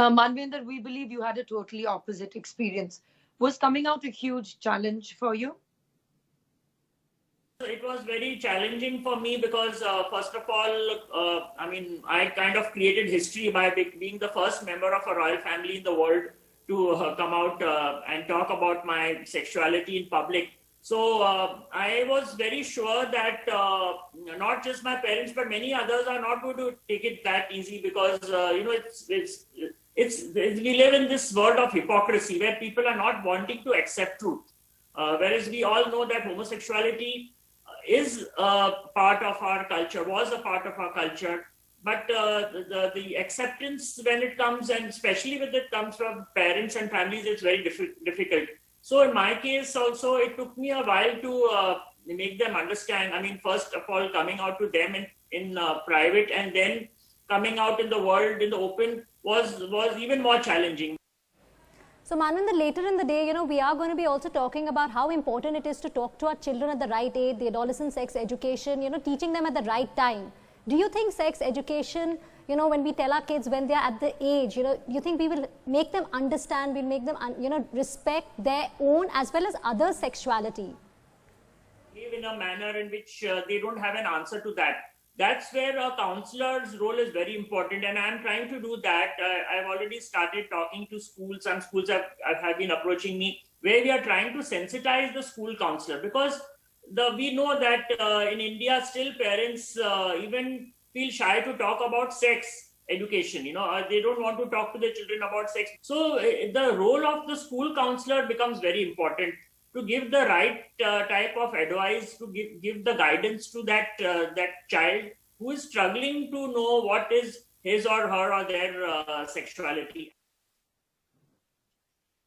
Manvendra, we believe you had a totally opposite experience. Was coming out a huge challenge for you? It was very challenging for me because, first of all, I kind of created history by being the first member of a royal family in the world to come out and talk about my sexuality in public. So I was very sure that not just my parents, but many others are not going to take it that easy because, we live in this world of hypocrisy where people are not wanting to accept truth. Whereas we all know that homosexuality is a part of our culture, was a part of our culture, but the acceptance when it comes, and especially when it comes from parents and families, it's very difficult. So in my case also, it took me a while to make them understand. I mean, first of all, coming out to them in private, and then coming out in the world, in the open, was even more challenging. So Manvendra, later in the day, we are going to be also talking about how important it is to talk to our children at the right age, the adolescent sex education, teaching them at the right time. Do you think sex education, when we tell our kids when they are at the age, you think we will make them understand, we'll make them, respect their own as well as other sexuality? Live in a manner in which they don't have an answer to that. That's where a counselor's role is very important, and I'm trying to do that. I've already started talking to schools. Some schools have been approaching me, where we are trying to sensitize the school counselor, because we know that in India still parents even feel shy to talk about sex education. They don't want to talk to their children about sex. So the role of the school counselor becomes very important, to give the right type of advice, to give the guidance to that child who is struggling to know what is his or her or their sexuality.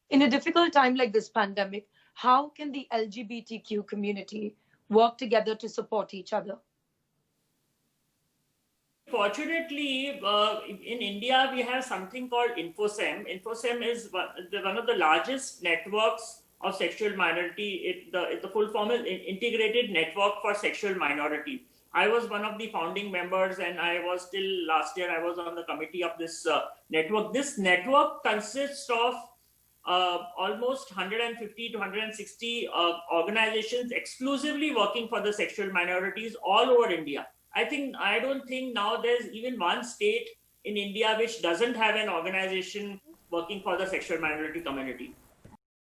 In a difficult time like this pandemic, how can the LGBTQ community work together to support each other? Fortunately, in India, we have something called InfoSem. InfoSem is one of the largest networks of sexual minority. The full form is Integrated Network for Sexual Minority. I was one of the founding members, and I was till last year, I was on the committee of this network. This network consists of almost 150 to 160 organizations exclusively working for the sexual minorities all over India. I don't think now there's even one state in India which doesn't have an organization working for the sexual minority community.